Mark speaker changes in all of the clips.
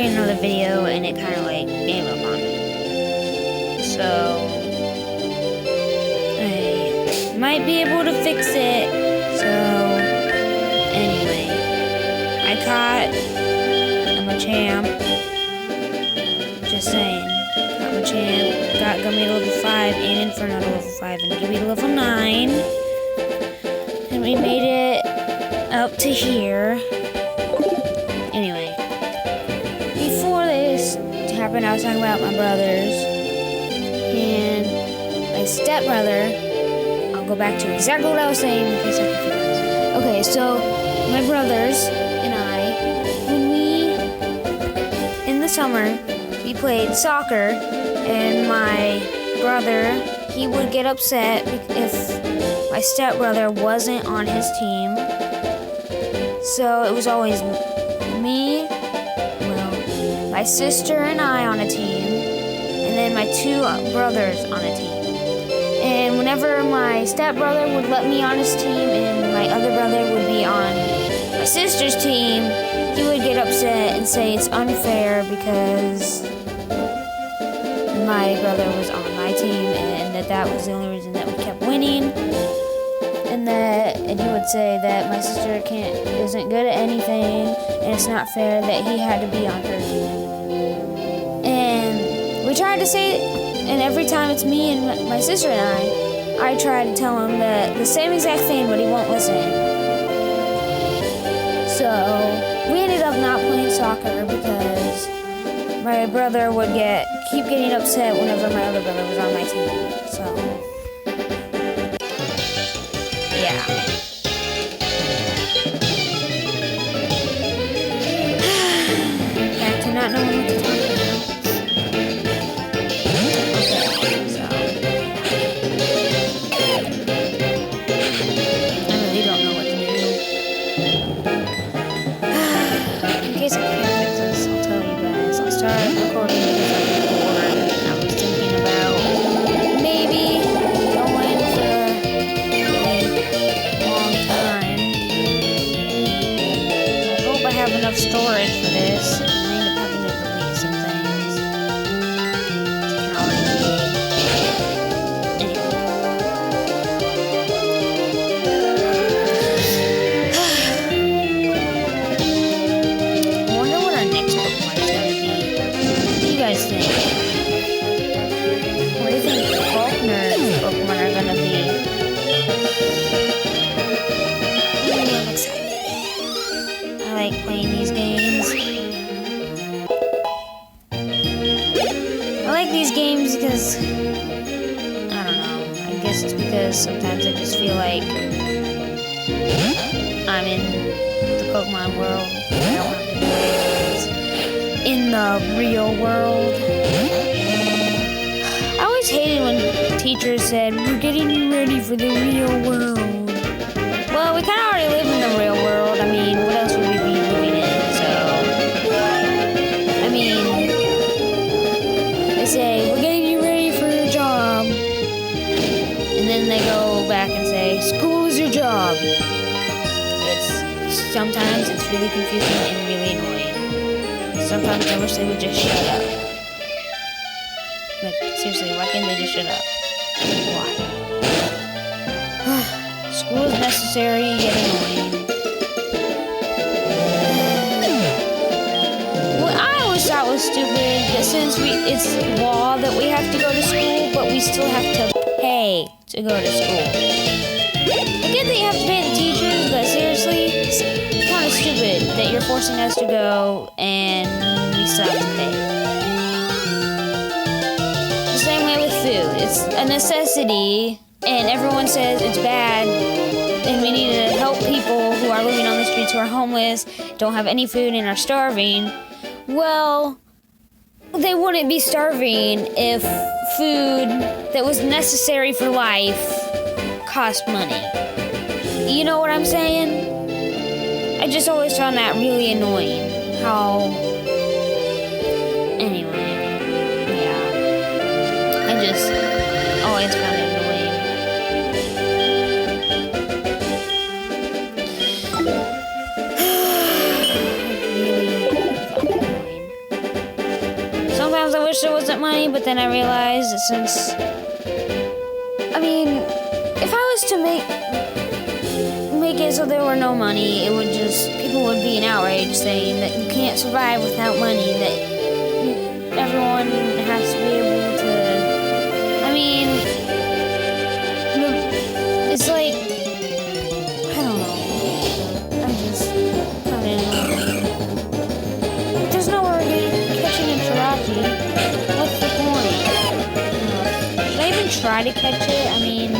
Speaker 1: recording another video and it kind of like gave up on me. So I might be able to fix it. So anyway, I caught a champ. Just saying. Caught my champ. Got me to level 5 and Inferno to level 5 and Gibby to level 9. And we made it up to here. Anyway, before this happened, I was talking about my brothers and my stepbrother. I'll go back to exactly what I was saying in case I confused. Okay, so my brothers and I, when in the summer, we played soccer, and my brother, he would get upset if my stepbrother wasn't on his team. So it was always me, my sister and I on a team, and then my two brothers on a team. And whenever my stepbrother would let me on his team and my other brother would be on my sister's team, he would get upset and say it's unfair because my brother was on my team and that was the only reason that we kept winning. And he would say that my sister isn't good at anything, and it's not fair that he had to be on her team. And we tried to say it, and every time it's me and my sister and I try to tell him the same exact thing, but he won't listen. So we ended up not playing soccer because my brother would keep getting upset whenever my other brother was on my team. So yeah. Back to not knowing what to talk about. Okay, so I really don't know what to do. In case I can't fix this, I'll tell you guys. I'll start recording because I'm bored. I was thinking about maybe going for have enough storage for this. I end up having to delete some things. I wonder what our next Pokemon is going to be. What do you guys think? What do you think Faulkner's Pokemon are going to be? Ooh, I'm excited. I like playing these games. I like these games because, I don't know, I guess it's because sometimes I just feel like I'm in the Pokemon world. I don't have to play in the real world. I always hated when teachers said, "We're getting you ready for the real world." Well, we kind of already live in the real world. I mean, what else would we be living in? So, I mean, they say, "We're getting you ready for your job." And then they go back and say, "School is your job." Sometimes it's really confusing and really annoying. Sometimes I wish they would just shut up. Like, seriously, why can't they just shut up? Why? School is necessary yet annoying. What I always thought was stupid that since it's law that we have to go to school, but we still have to pay to go to school. I get that you have to pay the teachers, but seriously, it's kind of stupid that you're forcing us to go and we still have to pay. The same way with food. It's a necessity, and everyone says it's bad, and we need to help people who are living on the streets, who are homeless, don't have any food, and are starving. Well, they wouldn't be starving if food that was necessary for life cost money. You know what I'm saying? I just always found that really annoying. Anyway, yeah. I just always found it annoying. Really found it annoying. But then I realized that since, I mean, if I was to make it so there were no money, it would just, people would be in outrage saying that you can't survive without money, that everyone has to be able to, I mean, it's like, I don't know, there's no way catching a Jirachi. What's the point? Should I even try to catch it? I mean,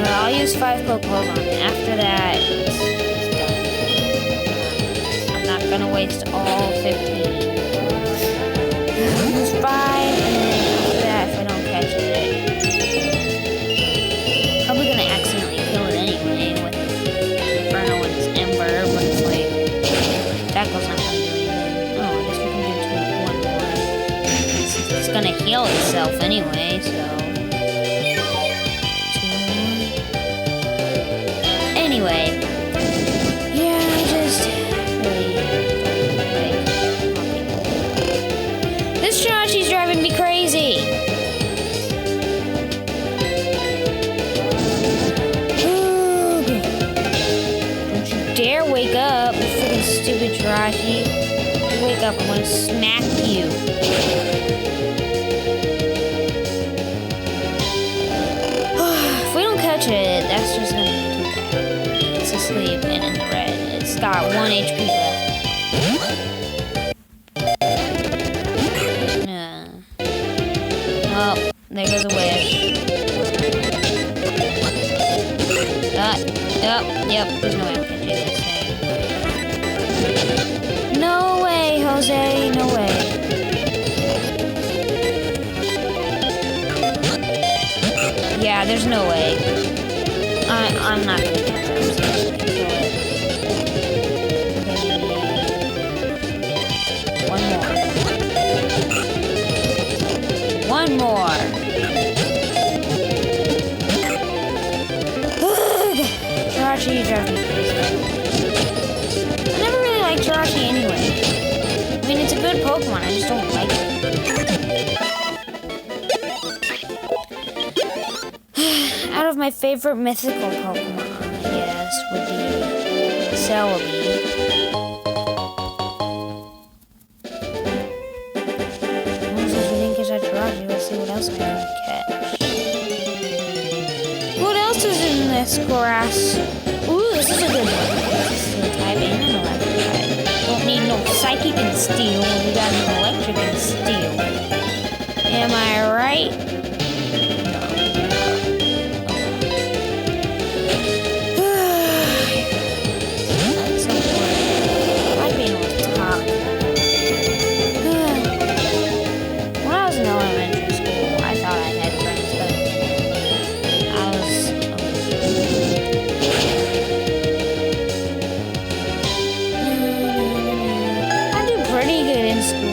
Speaker 1: I'll use 5 Pokeballs on it. After that, it's done. I'm not gonna waste all 15. I'll use 5, and then after that, if I don't catch it, probably gonna accidentally kill it anyway with Inferno and its Ember, but it's like, that goes not gonna do anything. Oh, I guess we can do 1 more. It's gonna heal itself anyway, so. Anyway, yeah, I just really don't like this Jirachi's driving me crazy. Don't you dare wake up, you freaking stupid Jirachi. Wake up, I'm gonna smack you. If we don't catch it, that's just gonna be too bad. It's asleep and in the red. It's got 1 HP left. Oh, there goes a wish. Yep, there's no way I'm catching this thing. No way, Jose, no way. Yeah, there's no way. I'm not gonna catch it. I'm just gonna kill it. One more. Jirachi, you drive me crazy. I never really liked Jirachi anyway. I mean, it's a good Pokemon, I just don't like it. Out of my favorite mythical Pokemon, I guess, would be Celebi. Since we didn't catch that Jirachi, let's see what else we can catch. What else is in this grass? Ooh, this is a good one. This is a type and an electric type. Don't need no psychic and steel. We got an electric and steel. Am I right?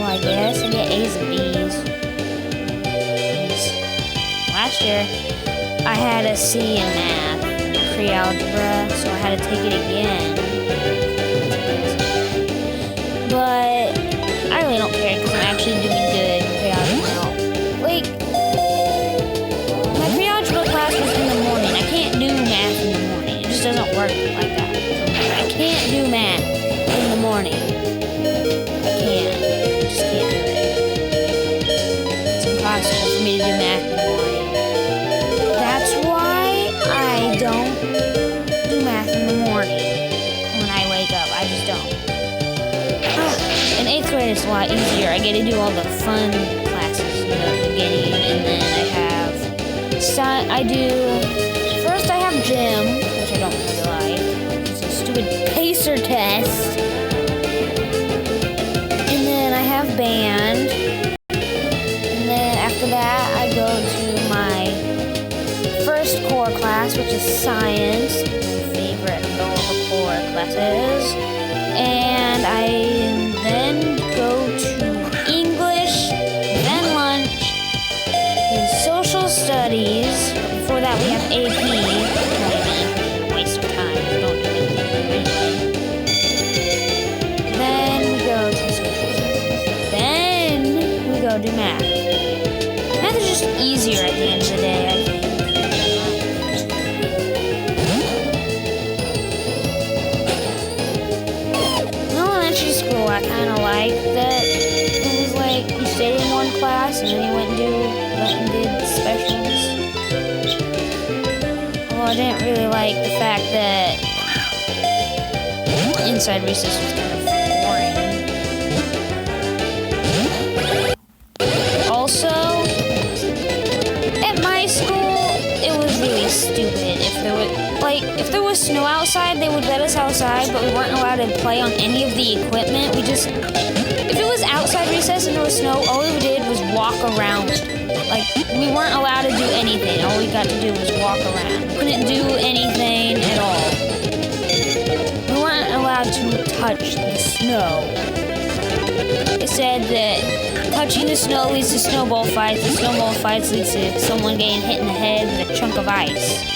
Speaker 1: I guess, and get A's and B's. Last year, I had a C in math, pre-algebra, so I had to take it again. But I really don't care because I'm actually doing good in pre-algebra now. Like, my pre-algebra class was in the morning. I can't do math in the morning. It just doesn't work like that. I can't do math in the morning. I can't. For me to do math in the morning. That's why I don't do math in the morning when I wake up. I just don't. In 8th grade, it's a lot easier. I get to do all the fun classes in the beginning, and then first I have gym, which I don't really like. It's a stupid pacer test. And then I have band. After that, I go to my first core class, which is science, my favorite of all the core classes. And I then go to English, then lunch, then social studies. Before that, we have AP. Waste of time. Don't do anything anyway. Then we go to social studies. Then we go do math. kind of liked that it was like you stayed in one class and then you went and did specials. Well, I didn't really like the fact that inside recess was kind of boring. Also, at my school, it was really stupid. If there was snow outside, they would let us outside, but we weren't allowed to play on any of the equipment. If it was outside recess and there was snow, all we did was walk around. Like, we weren't allowed to do anything. All we got to do was walk around. We couldn't do anything at all. We weren't allowed to touch the snow. It said that touching the snow leads to snowball fights. The snowball fights leads to someone getting hit in the head with a chunk of ice.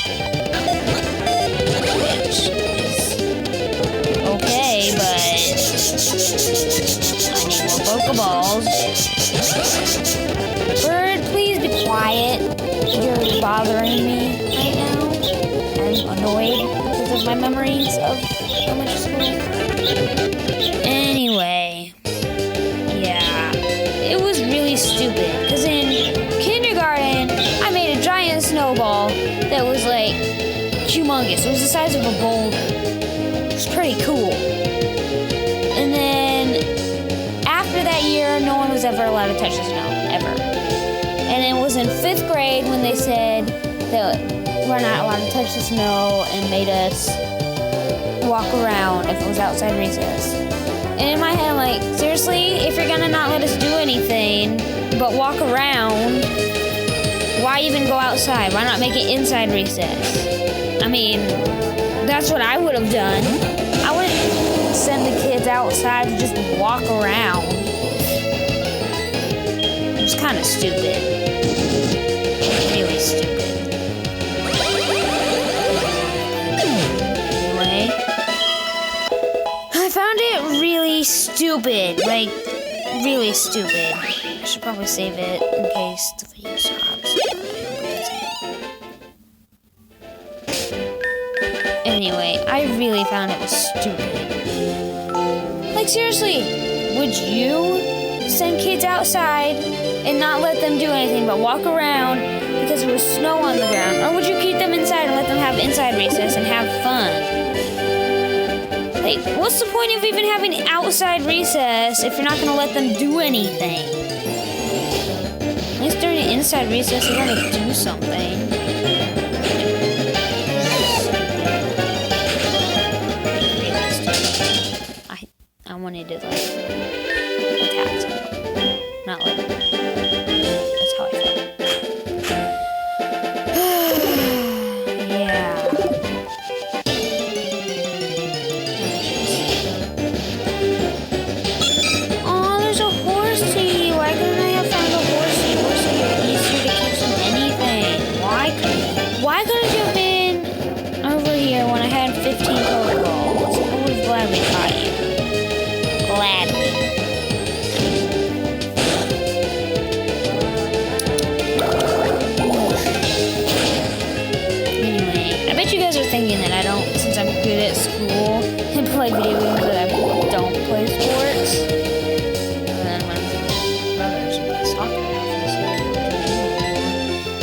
Speaker 1: Which is okay, but I need more Pokeballs. Bird, please be quiet. You're bothering me right now. I'm annoyed because of my memories of elementary school. Anyway, yeah, it was really stupid because in kindergarten I made a giant snowball that was like humongous. It was the size of a boulder. It was pretty cool. And then after that year, no one was ever allowed to touch the snow, ever. And it was in 5th grade when they said that we're not allowed to touch the snow and made us walk around if it was outside recess. And in my head, I'm like, seriously, if you're gonna not let us do anything but walk around, why even go outside? Why not make it inside recess? I mean, that's what I would have done. I wouldn't send the kids outside to just walk around. It was kind of stupid. Really stupid. Anyway, I found it really stupid. Like, really stupid. I should probably save it in case the video stops. Anyway, I really found it was stupid. Like, seriously, would you send kids outside and not let them do anything but walk around because there was snow on the ground? Or would you keep them inside and let them have inside recess and have fun? Like, what's the point of even having outside recess if you're not going to let them do anything? At least during the inside recess, you got to do something. I wanted to, like, attack someone. Not like that. That's how I felt. Yeah. Oh, there's a horsey. Why couldn't I have found a horsey? Horsey are easier to catch than anything. Why couldn't you have been over here when I had 15 Pokeballs? I was glad we caught you. Gladly. Anyway, I bet you guys are thinking that I don't, since I'm good at school and play video games, that I don't play sports. And then my brothers play soccer now.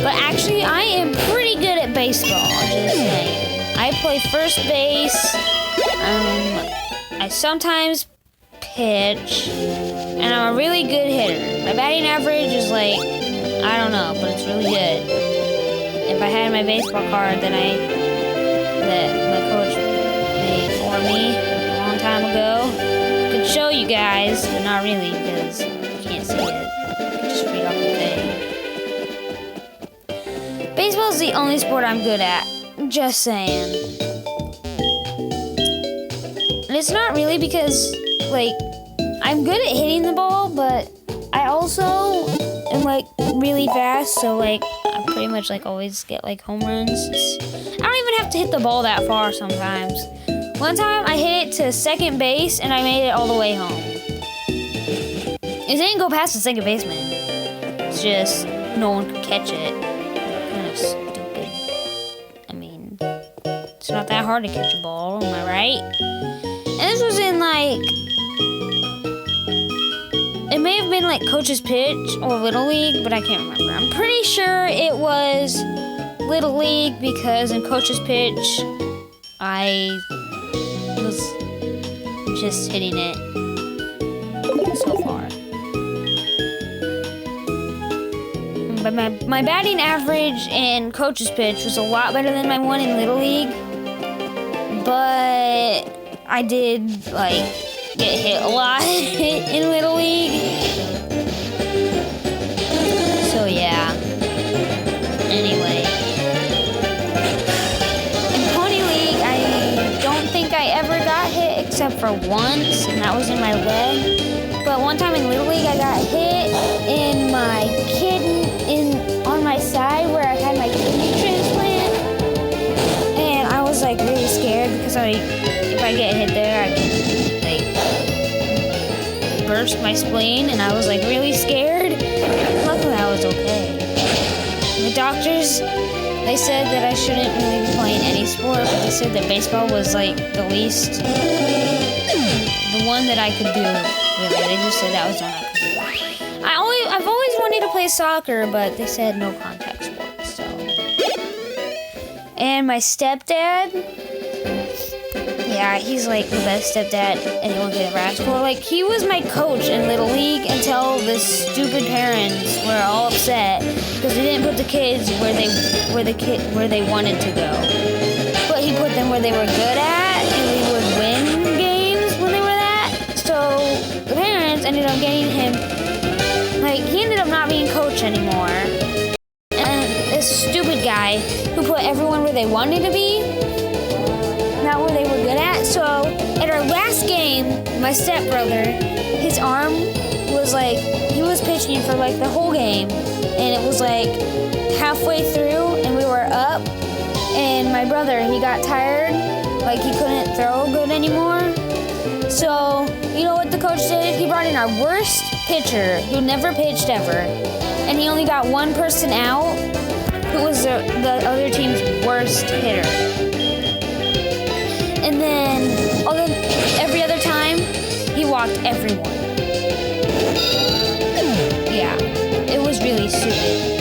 Speaker 1: But actually, I am pretty good at baseball, just saying. I play first base. I sometimes pitch, and I'm a really good hitter. My batting average is like, I don't know, but it's really good. If I had my baseball card that my coach made for me a long time ago, I could show you guys, but not really because you can't see it. You can just read off the thing. Baseball is the only sport I'm good at. Just saying. And it's not really because, like, I'm good at hitting the ball, but I also am, like, really fast, so, like, I pretty much, like, always get, like, home runs. I don't even have to hit the ball that far sometimes. One time, I hit it to second base, and I made it all the way home. It didn't go past the second baseman. It's just no one could catch it. Kind of stupid. I mean, it's not that hard to catch a ball, am I right? And this was in, like, may have been like coach's pitch or Little League, but I can't remember. I'm pretty sure it was Little League because in coach's pitch, I was just hitting it so far. But my batting average in coach's pitch was a lot better than my one in Little League. But I did like get hit a lot in Little League. So yeah. Anyway. In Pony League, I don't think I ever got hit except for once, and that was in my leg. But one time in Little League, I got hit in my on my side where I had my kidney transplant. And I was like really scared because if I get hit there, I could like burst my spleen, and I was like really scared. Luckily, I was okay. The doctors, they said that I shouldn't really be playing any sport, but they said that baseball was like the least, the one that I could do. Really, they just said that was the one I could do. I've always wanted to play soccer, but they said no contact sports. So, and my stepdad, yeah, he's like the best stepdad anyone could ever ask for. Like, he was my coach in Little League until the stupid parents were all upset because they didn't put the kids where they wanted to go, but he put them where they were good at, and we would win games when they were that. So the parents ended up getting him. Like, he ended up not being coach anymore. And this stupid guy who put everyone where they wanted to be, not where they were good at. So, at our last game, my stepbrother, his arm was like, he was pitching for like the whole game. And it was like halfway through, and we were up. And my brother, he got tired. Like, he couldn't throw good anymore. So, you know what the coach did? He brought in our worst pitcher who never pitched ever, and he only got one person out who was the other team's worst hitter. And then every other time, he walked everyone. Yeah, it was really stupid.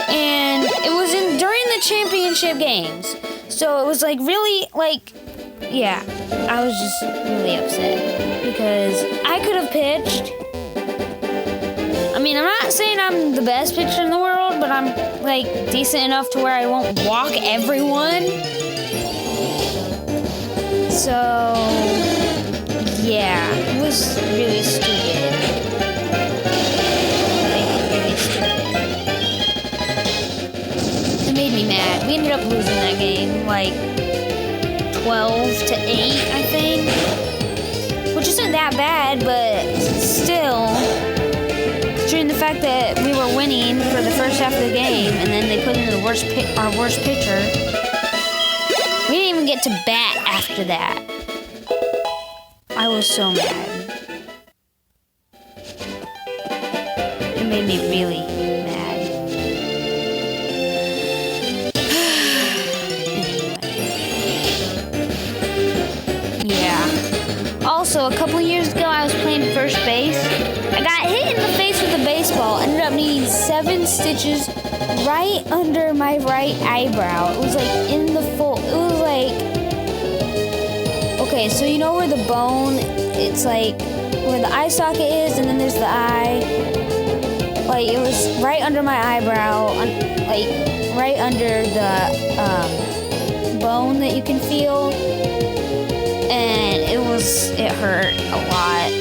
Speaker 1: And it was during the championship games, so it was like really like, yeah, I was just really upset because I could have pitched. I mean, I'm not saying I'm the best pitcher in the world, but I'm like decent enough to where I won't walk everyone. So, yeah, it was really stupid. Like, really stupid. It made me mad. We ended up losing that game, like 12-8, I think. Which isn't that bad, but still, considering the fact that we were winning for the first half of the game, and then they put in our worst pitcher. We didn't even get to bat after that. I was so mad. It made me really mad. Yeah. Also, a couple years ago, I was playing first base. I got hit in the face with a baseball. Ended up needing 7 stitches right under my right eyebrow. It was like in the full. It was like, okay, so you know where the bone, it's like where the eye socket is, and then there's the eye. Like, it was right under my eyebrow, like right under the bone that you can feel. And it hurt a lot.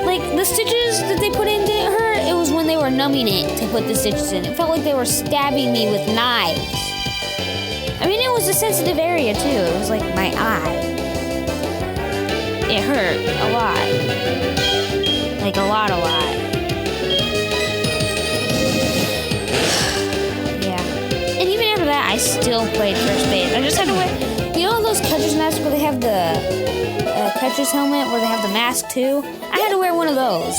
Speaker 1: Like, the stitches that they put in didn't hurt. It was when they were numbing it to put the stitches in. It felt like they were stabbing me with knives. I mean, it was a sensitive area, too. It was like my eye. It hurt a lot. Like, a lot. Yeah. And even after that, I still played first base. I just had to wear, you know those catcher's masks where they have the catcher's helmet, where they have the mask, too? I had to wear one of those.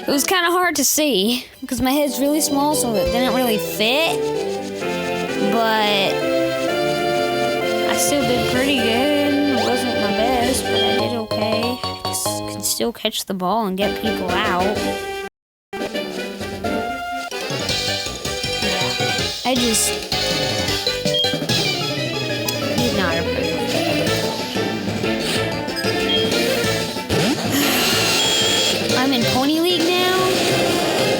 Speaker 1: It was kind of hard to see, because my head's really small, so it didn't really fit. But I still did pretty good. It wasn't my best, but I did okay. still catch the ball and get people out. I just did not approve. I'm in Pony League now,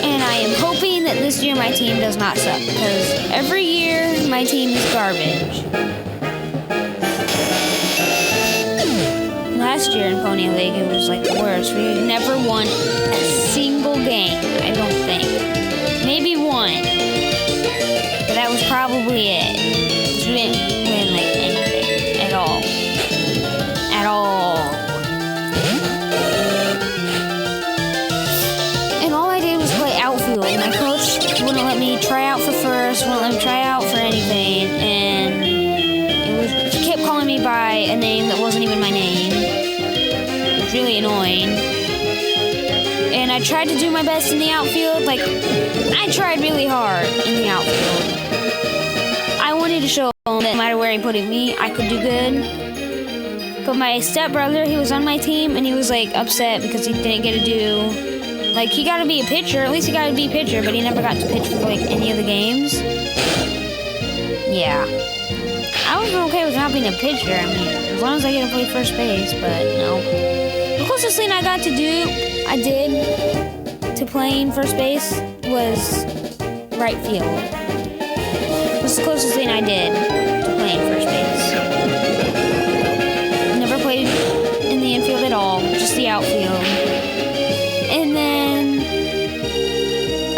Speaker 1: and I am hoping that this year my team does not suck, because every year my team is garbage. Last year in Pony League, it was like the worst. We never won a single game, I don't think. Maybe one. But that was probably it. We didn't win like anything at all. At all. And all I did was play outfield. My coach wouldn't let me try out for first, wouldn't let me try out for anything, and he kept calling me by a name that wasn't even my name. It was really annoying. And I tried to do my best in the outfield. Like, I tried really hard in the outfield. I wanted to show him that no matter where he put me, I could do good. But my stepbrother, he was on my team, and he was like upset because he didn't get to do, like, he got to be a pitcher. At least he got to be a pitcher, but he never got to pitch for like any of the games. Yeah. I was okay with not being a pitcher. I mean, as long as I get to play first base, but no. The closest thing I got to do, I did, to playing first base was right field. It was the closest thing I did to playing first base. Never played in the infield at all, just the outfield. And then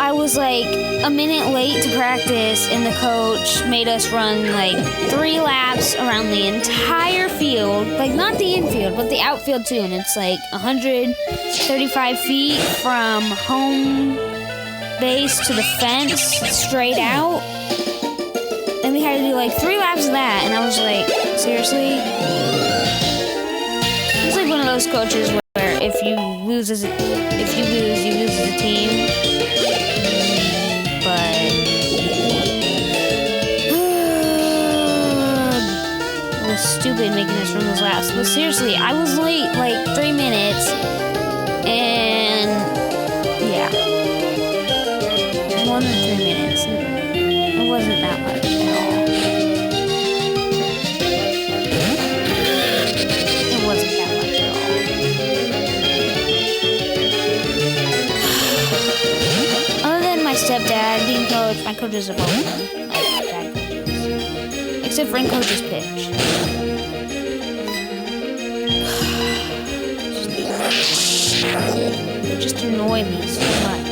Speaker 1: I was like a minute late to practice, and the coach made us run like 3 laps around the entire field. Like, not the infield, but the outfield too. And it's like 135 feet from home base to the fence, straight out. And we had to do like 3 laps of that, and I was like, seriously? It's like one of those coaches where if you lose, you lose as a team. But it was stupid making us run those laps. But seriously, I was late like 3 minutes, and yeah, more than 3 minutes. It wasn't that much at all. It wasn't that much at all. Other than my stepdad being coach, my coaches are both like bad coaches. Except for in coach's pitch. They just annoy me so much.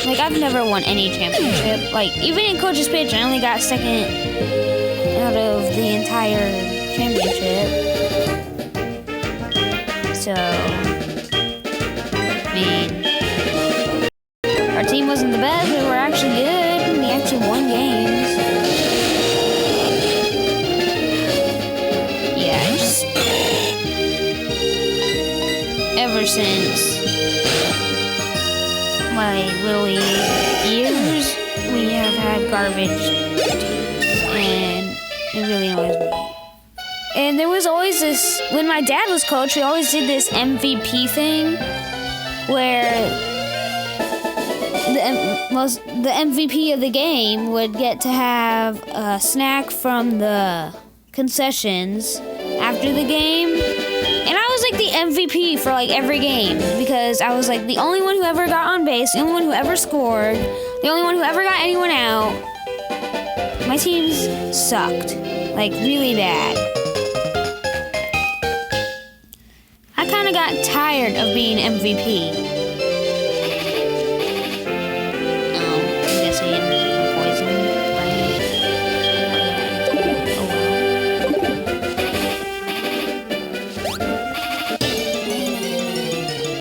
Speaker 1: Like, I've never won any championship. Like, even in coach's pitch, I only got second out of the entire championship. So, I mean, our team wasn't the best, but we were actually good. We actually won games. Yeah, just ever since my little years, we have had garbage teams, and it really annoys me. And there was always this, when my dad was coach, we always did this MVP thing, where the MVP of the game would get to have a snack from the concessions after the game. And I was like the MVP for like every game, because I was like the only one who ever got on base, the only one who ever scored, the only one who ever got anyone out. My teams sucked, like really bad. I kind of got tired of being MVP. Oh, I'm guessing I'm poisoned by it. Oh well.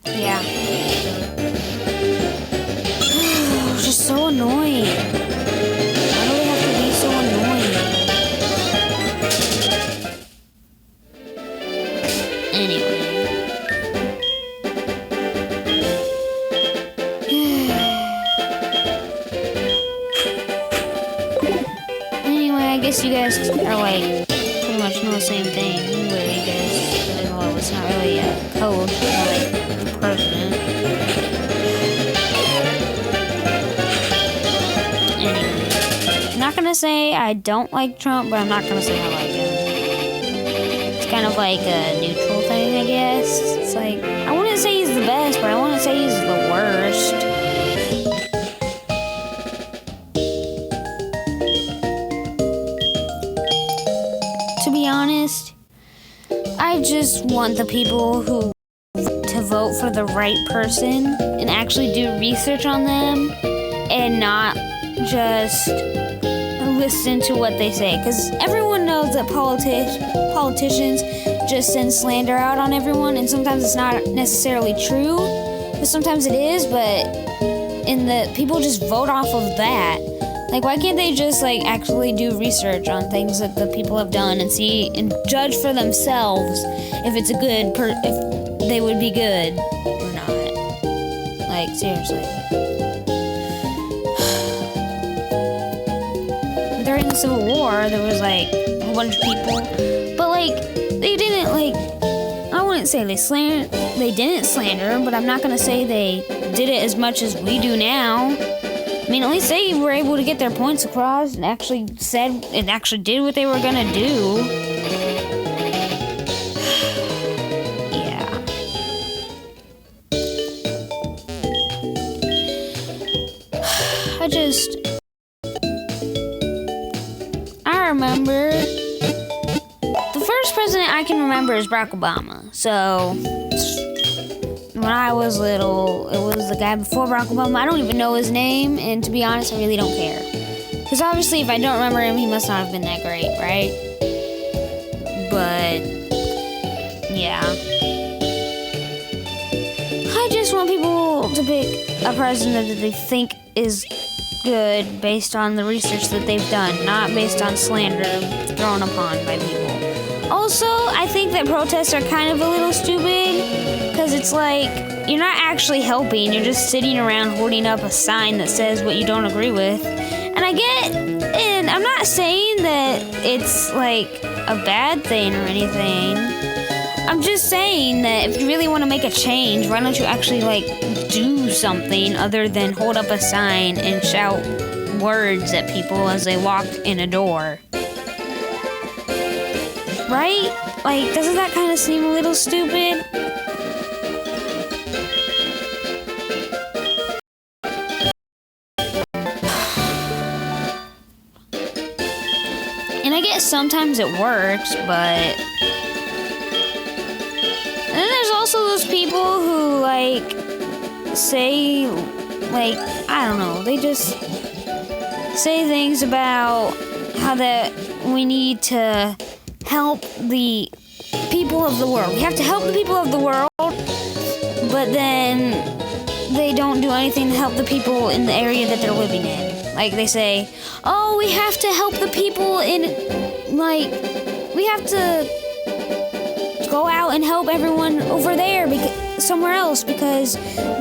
Speaker 1: Yeah. It's just so annoying. Why do we have to be so annoying? Anyway. Anyway, I guess you guys are like pretty much know the same thing, really, because, well, it's not really a code, like the president. Anyway, I'm not gonna say I don't like Trump, but I'm not gonna say I like him. It's kind of like a neutral thing, I guess. It's like, I wouldn't say he's the best, but I wouldn't say he's the worst. To be honest, I just want the people who to vote for the right person and actually do research on them and not just listen to what they say. Because everyone knows that politicians just send slander out on everyone, and sometimes it's not necessarily true, but sometimes it is, but people just vote off of that. Like, why can't they just, like, actually do research on things that the people have done and see and judge for themselves if it's if they would be good or not? Like, seriously. During the Civil War, there was, like, a whole bunch of people, but, like, they didn't, like, I wouldn't say they didn't slander, but I'm not gonna say they did it as much as we do now. I mean, at least they were able to get their points across and actually did what they were gonna do. Yeah. I remember, the first president I can remember is Barack Obama. So, when I was little, it was the guy before Barack Obama. I don't even know his name, and to be honest, I really don't care. Because obviously, if I don't remember him, he must not have been that great, right? But, yeah. I just want people to pick a president that they think is good based on the research that they've done, not based on slander thrown upon by people. Also, I think that protests are kind of a little stupid, because it's like, you're not actually helping, you're just sitting around holding up a sign that says what you don't agree with. And I'm not saying that it's like a bad thing or anything. I'm just saying that if you really want to make a change, why don't you actually, like, do something other than hold up a sign and shout words at people as they walk in a door? Right? Like, doesn't that kind of seem a little stupid? And I guess sometimes it works, but... And then there's also those people who, like, say, like, I don't know, they just say things about how that we need to help the people of the world. We have to help the people of the world, but then they don't do anything to help the people in the area that they're living in. Like, they say, oh, we have to help the people in, like, we have to go out and help everyone over there, somewhere else, because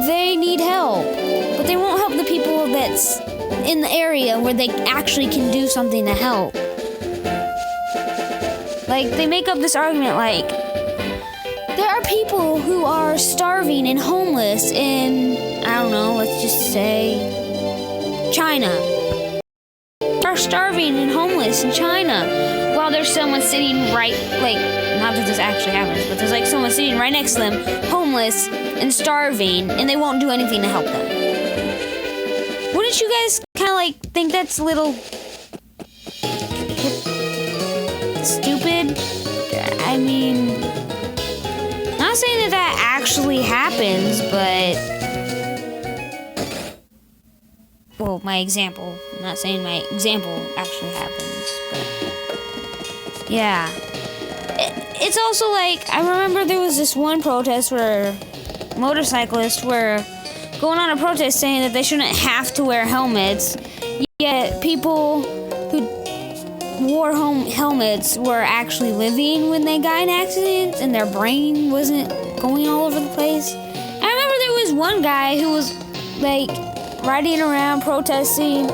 Speaker 1: they need help. But they won't help the people that's in the area where they actually can do something to help. Like, they make up this argument like, there are people who are starving and homeless in, I don't know, let's just say, China. Are starving and homeless in China, while there's someone sitting right, like, not that this actually happens, but there's, like, someone sitting right next to them, homeless and starving, and they won't do anything to help them. Wouldn't you guys kind of, like, think that's a little stupid? I mean, not saying that actually happens, but, well, my example, I'm not saying my example actually happens, but, yeah. It's also like, I remember there was this one protest where motorcyclists were going on a protest saying that they shouldn't have to wear helmets, yet people who wore helmets were actually living when they got in accidents and their brain wasn't going all over the place. I remember there was one guy who was, like, riding around protesting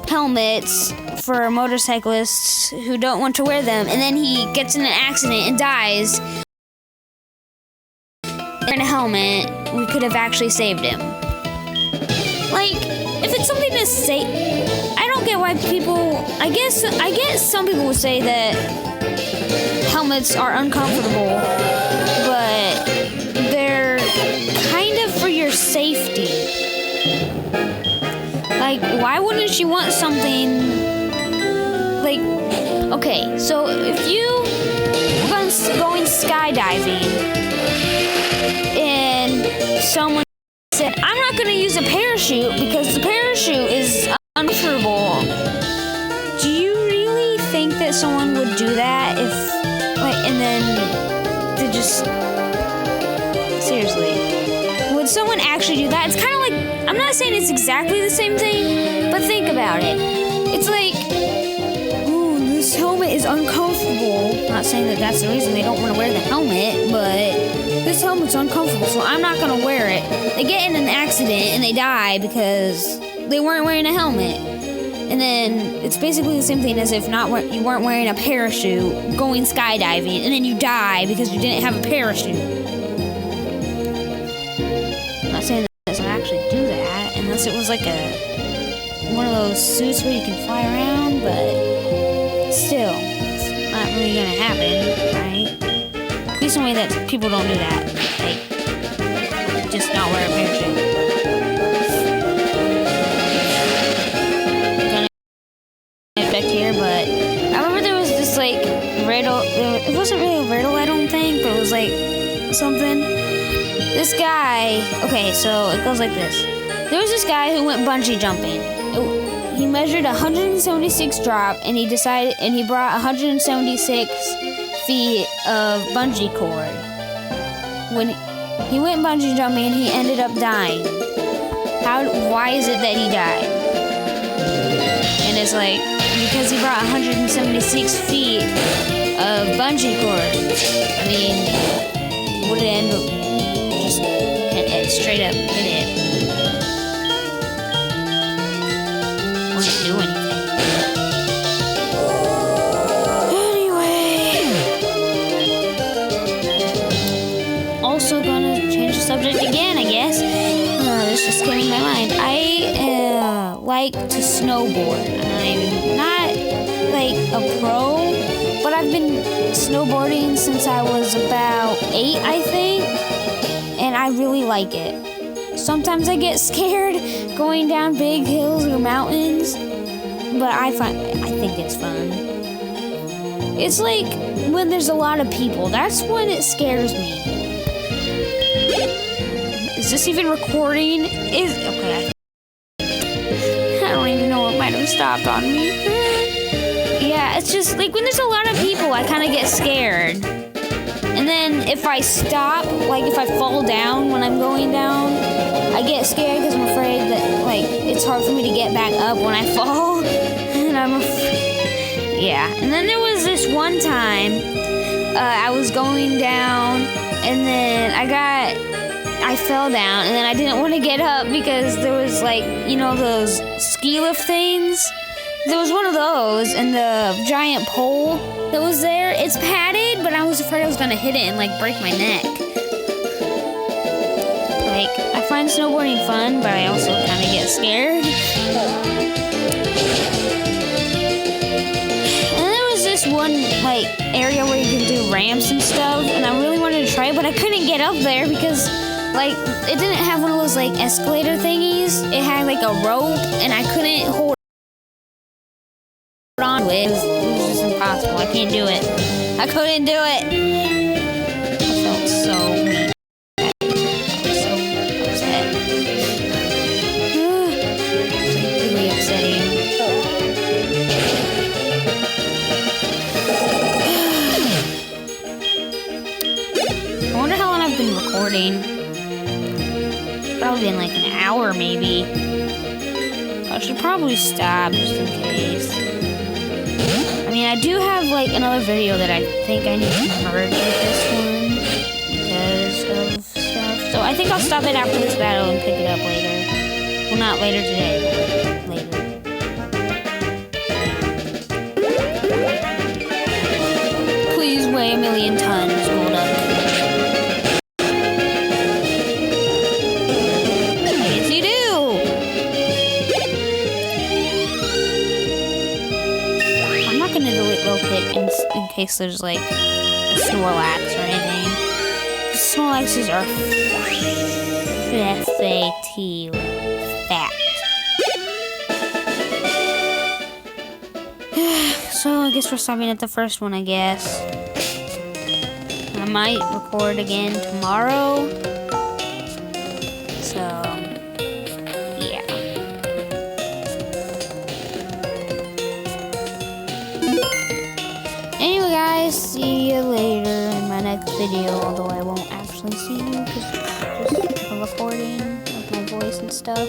Speaker 1: helmets for motorcyclists who don't want to wear them, and then he gets in an accident and dies. In a helmet, we could have actually saved him. Like, if it's something to say, I don't get why people. I guess some people would say that helmets are uncomfortable, but they're kind of for your safety. Like, why wouldn't you want something like, okay, so if you were going skydiving and someone said, I'm not going to use a parachute because the parachute is uncomfortable, do you really think that someone would do that if, like, and then to just, seriously, would someone actually do that? It's kind of like, I'm not saying it's exactly the same thing, but think about it. It's like, ooh, this helmet is uncomfortable. I'm not saying that that's the reason they don't want to wear the helmet, but this helmet's uncomfortable, so I'm not going to wear it. They get in an accident and they die because they weren't wearing a helmet. And then it's basically the same thing as if you weren't wearing a parachute going skydiving, and then you die because you didn't have a parachute. I'm not saying that it doesn't actually do that, unless it was like one of those suits where you can fly around, but still, it's not really gonna happen, right? Please tell me that people don't do that. Like, just not wear a parachute. Back here, but I remember there was this like riddle. It wasn't really a riddle, I don't think, but it was like something. This guy, okay, so it goes like this. There was this guy who went bungee jumping. He measured 176 drop, and he brought 176 feet of bungee cord. When he went bungee jumping, he ended up dying. Why is it that he died? And it's like, because he brought 176 feet of bungee cord. I mean, would it end up just hit it, straight up hit it? Wouldn't do anything. Anyway. Also gonna change the subject again, I guess. This just came in my mind. I like to snowboard. I'm not like a pro, but I've been snowboarding since I was about 8, I think, and I really like it. Sometimes I get scared going down big hills or mountains, but I think it's fun. It's like when there's a lot of people, that's when it scares me. Is this even recording? Okay. I don't even know what might have stopped on me. Yeah, it's just like when there's a lot of people, I kind of get scared. And then if I stop, like if I fall down when I'm going down, I get scared because I'm afraid that like it's hard for me to get back up when I fall. And I'm yeah. And then there was this one time I was going down, and then I fell down, and then I didn't want to get up because there was like, you know, those ski lift things. There was one of those, and the giant pole that was there, it's padded, but I was afraid I was going to hit it and like break my neck. Like, I find snowboarding fun, but I also kind of get scared. And then there was this one like area where you can do ramps and stuff, and I really wanted to try it, but I couldn't get up there because like, it didn't have one of those, like, escalator thingies. It had, like, a rope, and I couldn't hold on to it. It was just impossible. I can't do it. I couldn't do it. I felt so weak. I was so upset. It's, like, really upsetting. I wonder how long I've been recording. Probably been like an hour, maybe. I should probably stop just in case. I mean, I do have like another video that I think I need to merge with this one because of stuff. So I think I'll stop it after this battle and pick it up later. Well, not later today, but later. million tons rolled up. Yes, you do! I'm not gonna delete real quick in case there's like a Snorlax or anything. Snorlaxes are F-A-T, fat. So I guess we're stopping at the first one, I guess. I might record again tomorrow. So, yeah. Anyway, guys, see you later in my next video. Although I won't actually see you because it's just a recording of my voice and stuff.